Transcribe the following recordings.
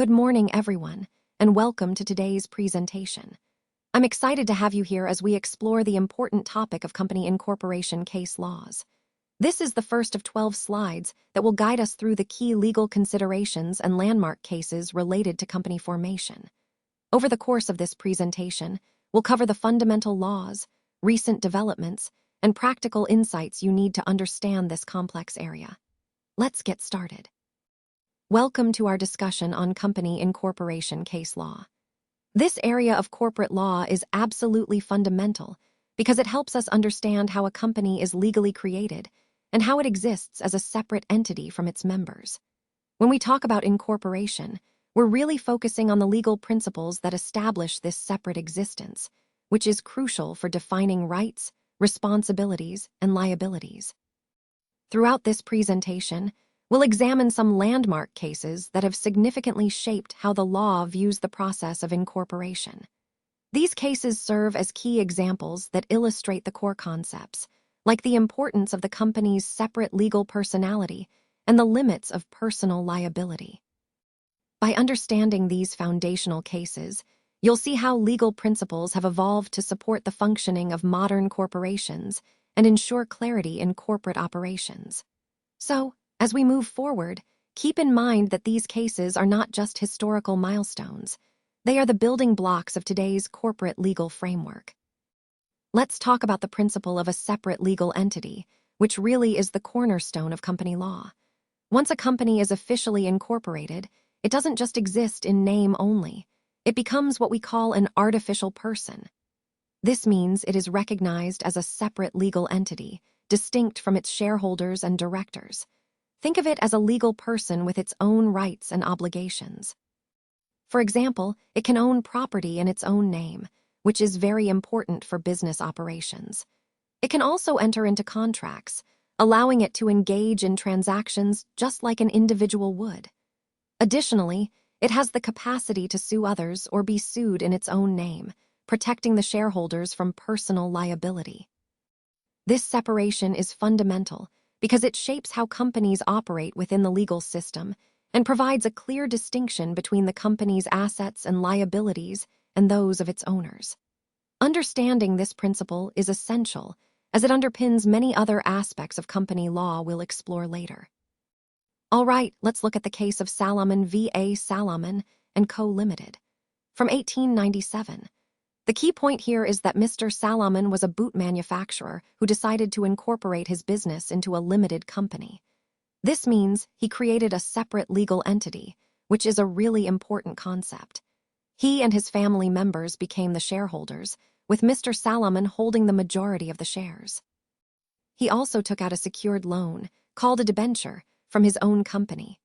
Good morning, everyone, and welcome to today's presentation. I'm excited to have you here as we explore the important topic of company incorporation case laws. This is the first of 12 slides that will guide us through the key legal considerations and landmark cases related to company formation. Over the course of this presentation, we'll cover the fundamental laws, recent developments, and practical insights you need to understand this complex area. Let's get started. Welcome to our discussion on company incorporation case law. This area of corporate law is absolutely fundamental because it helps us understand how a company is legally created and how it exists as a separate entity from its members. When we talk about incorporation, we're really focusing on the legal principles that establish this separate existence, which is crucial for defining rights, responsibilities, and liabilities. Throughout this presentation, we'll examine some landmark cases that have significantly shaped how the law views the process of incorporation. These cases serve as key examples that illustrate the core concepts, like the importance of the company's separate legal personality and the limits of personal liability. By understanding these foundational cases, you'll see how legal principles have evolved to support the functioning of modern corporations and ensure clarity in corporate operations. So, as we move forward, keep in mind that these cases are not just historical milestones. They are the building blocks of today's corporate legal framework. Let's talk about the principle of a separate legal entity, which really is the cornerstone of company law. Once a company is officially incorporated, it doesn't just exist in name only. It becomes what we call an artificial person. This means it is recognized as a separate legal entity, distinct from its shareholders and directors. Think of it as a legal person with its own rights and obligations. For example, it can own property in its own name, which is very important for business operations. It can also enter into contracts, allowing it to engage in transactions just like an individual would. Additionally, it has the capacity to sue others or be sued in its own name, protecting the shareholders from personal liability. This separation is fundamental because it shapes how companies operate within the legal system and provides a clear distinction between the company's assets and liabilities and those of its owners. Understanding this principle is essential as it underpins many other aspects of company law we'll explore later. All right, let's look at the case of Salomon v. A. Salomon & Co. Limited. From 1897. The key point here is that Mr. Salomon was a boot manufacturer who decided to incorporate his business into a limited company. This means he created a separate legal entity, which is a really important concept. He and his family members became the shareholders, with Mr. Salomon holding the majority of the shares. He also took out a secured loan, called a debenture, from his own company.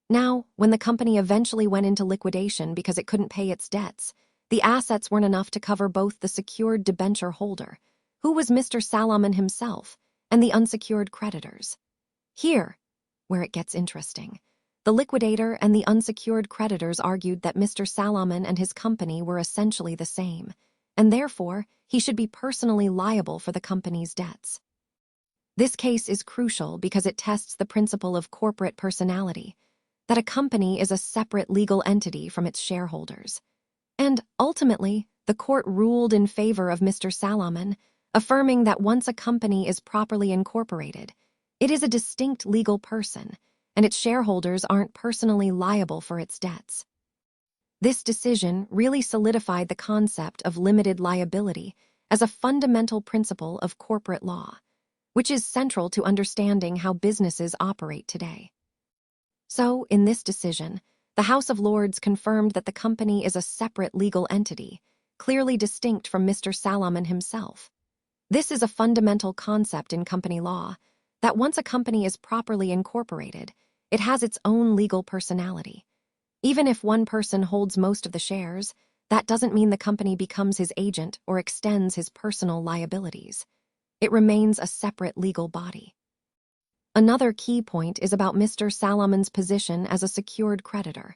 Now, when the company eventually went into liquidation because it couldn't pay its debts, the assets weren't enough to cover both the secured debenture holder, who was Mr. Salomon himself, and the unsecured creditors. Here, where it gets interesting, the liquidator and the unsecured creditors argued that Mr. Salomon and his company were essentially the same, and therefore he should be personally liable for the company's debts. This case is crucial because it tests the principle of corporate personality, that a company is a separate legal entity from its shareholders. And ultimately, the court ruled in favor of Mr. Salomon, affirming that once a company is properly incorporated, it is a distinct legal person, and its shareholders aren't personally liable for its debts. This decision really solidified the concept of limited liability as a fundamental principle of corporate law, which is central to understanding how businesses operate today. So, in this decision, the House of Lords confirmed that the company is a separate legal entity, clearly distinct from Mr. Salomon himself. This is a fundamental concept in company law, that once a company is properly incorporated, it has its own legal personality. Even if one person holds most of the shares, that doesn't mean the company becomes his agent or extends his personal liabilities. It remains a separate legal body. Another key point is about Mr. Salomon's position as a secured creditor.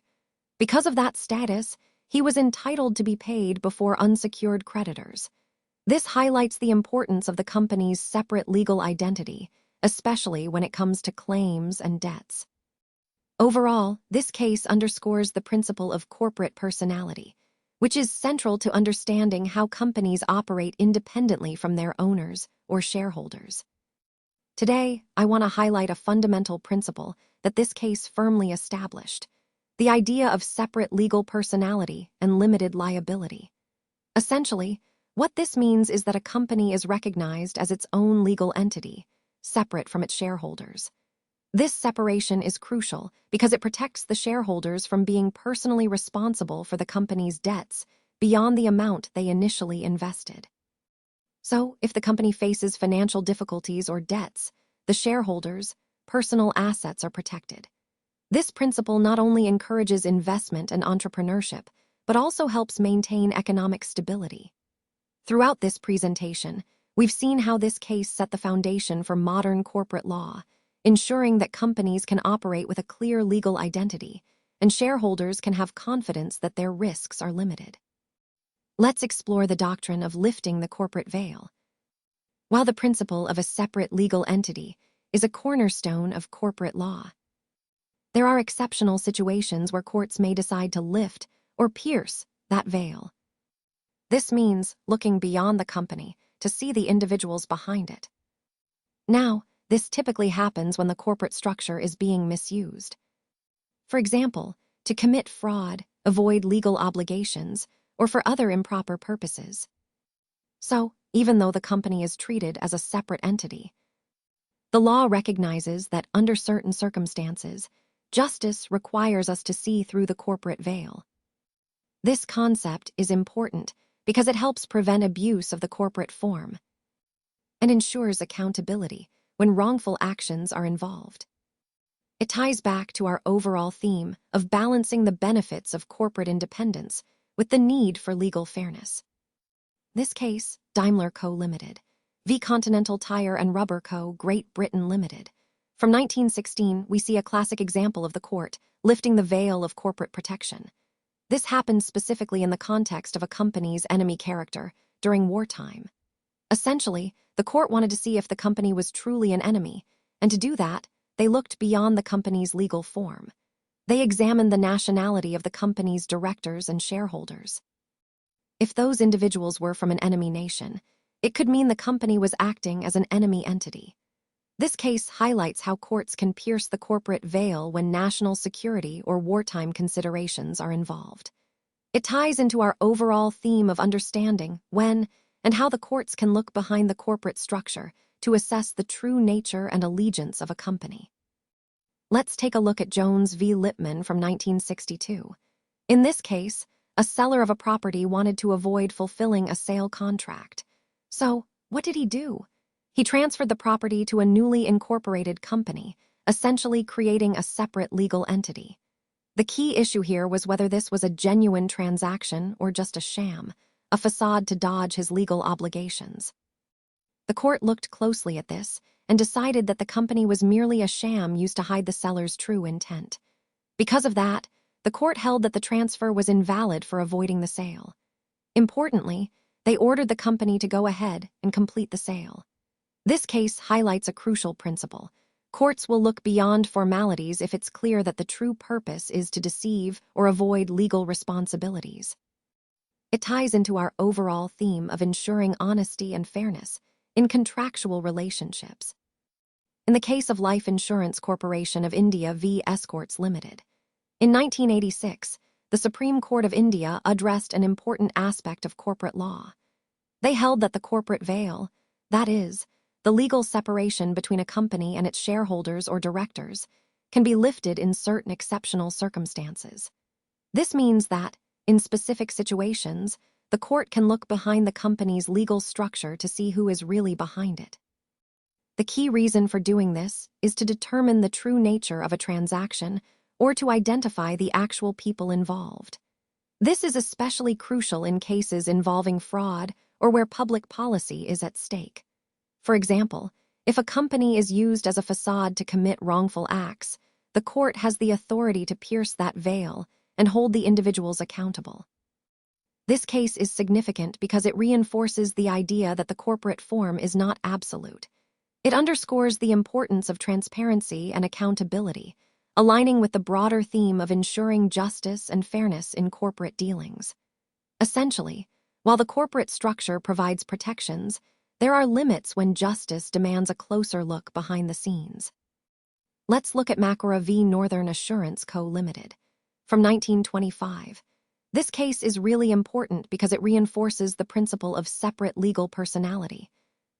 Because of that status, he was entitled to be paid before unsecured creditors. This highlights the importance of the company's separate legal identity, especially when it comes to claims and debts. Overall, this case underscores the principle of corporate personality, which is central to understanding how companies operate independently from their owners or shareholders. Today, I want to highlight a fundamental principle that this case firmly established: the idea of separate legal personality and limited liability. Essentially, what this means is that a company is recognized as its own legal entity, separate from its shareholders. This separation is crucial because it protects the shareholders from being personally responsible for the company's debts beyond the amount they initially invested. So, if the company faces financial difficulties or debts, the shareholders' personal assets are protected. This principle not only encourages investment and entrepreneurship, but also helps maintain economic stability. Throughout this presentation, we've seen how this case set the foundation for modern corporate law, ensuring that companies can operate with a clear legal identity and shareholders can have confidence that their risks are limited. Let's explore the doctrine of lifting the corporate veil. While the principle of a separate legal entity is a cornerstone of corporate law, there are exceptional situations where courts may decide to lift or pierce that veil. This means looking beyond the company to see the individuals behind it. Now, this typically happens when the corporate structure is being misused. For example, to commit fraud, avoid legal obligations, or for other improper purposes. So, even though the company is treated as a separate entity, the law recognizes that under certain circumstances, justice requires us to see through the corporate veil. This concept is important because it helps prevent abuse of the corporate form and ensures accountability when wrongful actions are involved. It ties back to our overall theme of balancing the benefits of corporate independence with the need for legal fairness. This case, Daimler Co. Limited, v. Continental Tire and Rubber Co. Great Britain Limited. From 1916, we see a classic example of the court lifting the veil of corporate protection. This happens specifically in the context of a company's enemy character during wartime. Essentially, the court wanted to see if the company was truly an enemy, and to do that, they looked beyond the company's legal form. They examined the nationality of the company's directors and shareholders. If those individuals were from an enemy nation, it could mean the company was acting as an enemy entity. This case highlights how courts can pierce the corporate veil when national security or wartime considerations are involved. It ties into our overall theme of understanding when and how the courts can look behind the corporate structure to assess the true nature and allegiance of a company. Let's take a look at Jones v. Lipman from 1962. In this case, a seller of a property wanted to avoid fulfilling a sale contract. So, what did he do? He transferred the property to a newly incorporated company, essentially creating a separate legal entity. The key issue here was whether this was a genuine transaction or just a sham, a facade to dodge his legal obligations. The court looked closely at this and decided that the company was merely a sham used to hide the seller's true intent. Because of that, the court held that the transfer was invalid for avoiding the sale. Importantly, they ordered the company to go ahead and complete the sale. This case highlights a crucial principle. Courts will look beyond formalities if it's clear that the true purpose is to deceive or avoid legal responsibilities. It ties into our overall theme of ensuring honesty and fairness in contractual relationships. In the case of Life Insurance Corporation of India v. Escorts Limited, in 1986, the Supreme Court of India addressed an important aspect of corporate law. They held that the corporate veil, that is, the legal separation between a company and its shareholders or directors, can be lifted in certain exceptional circumstances. This means that, in specific situations, the court can look behind the company's legal structure to see who is really behind it. The key reason for doing this is to determine the true nature of a transaction or to identify the actual people involved. This is especially crucial in cases involving fraud or where public policy is at stake. For example, if a company is used as a facade to commit wrongful acts, the court has the authority to pierce that veil and hold the individuals accountable. This case is significant because it reinforces the idea that the corporate form is not absolute. It underscores the importance of transparency and accountability, aligning with the broader theme of ensuring justice and fairness in corporate dealings. Essentially, while the corporate structure provides protections, there are limits when justice demands a closer look behind the scenes. Let's look at Macora v. Northern Assurance Co. Limited. From 1925. This case is really important because it reinforces the principle of separate legal personality.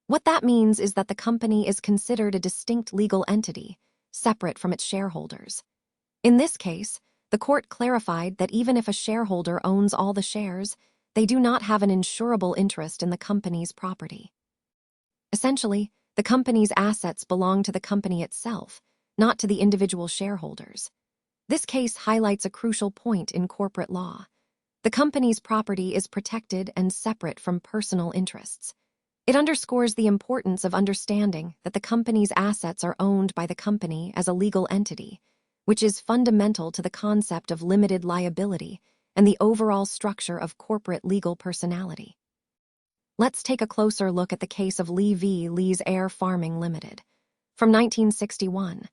What that means is that the company is considered a distinct legal entity, separate from its shareholders. In this case, the court clarified that even if a shareholder owns all the shares, they do not have an insurable interest in the company's property. Essentially, the company's assets belong to the company itself, not to the individual shareholders. This case highlights a crucial point in corporate law. The company's property is protected and separate from personal interests. It underscores the importance of understanding that the company's assets are owned by the company as a legal entity, which is fundamental to the concept of limited liability and the overall structure of corporate legal personality. Let's take a closer look at the case of Lee v. Lee's Air Farming Limited. From 1961.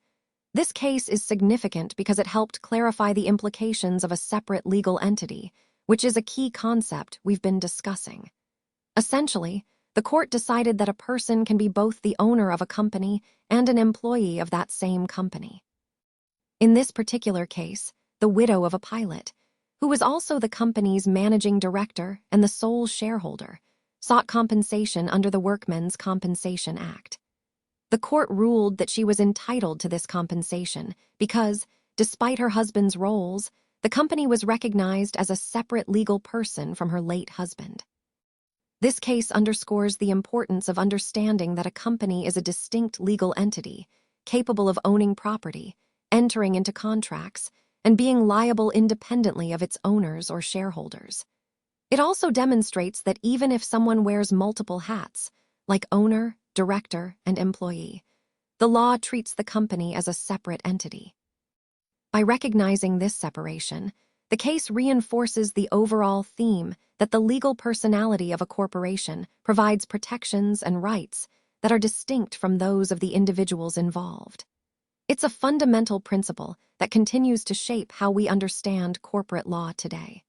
This case is significant because it helped clarify the implications of a separate legal entity, which is a key concept we've been discussing. Essentially, the court decided that a person can be both the owner of a company and an employee of that same company. In this particular case, the widow of a pilot, who was also the company's managing director and the sole shareholder, sought compensation under the Workmen's Compensation Act. The court ruled that she was entitled to this compensation because, despite her husband's roles, the company was recognized as a separate legal person from her late husband. This case underscores the importance of understanding that a company is a distinct legal entity, capable of owning property, entering into contracts, and being liable independently of its owners or shareholders. It also demonstrates that even if someone wears multiple hats, like owner, director, and employee, the law treats the company as a separate entity. By recognizing this separation, the case reinforces the overall theme that the legal personality of a corporation provides protections and rights that are distinct from those of the individuals involved. It's a fundamental principle that continues to shape how we understand corporate law today.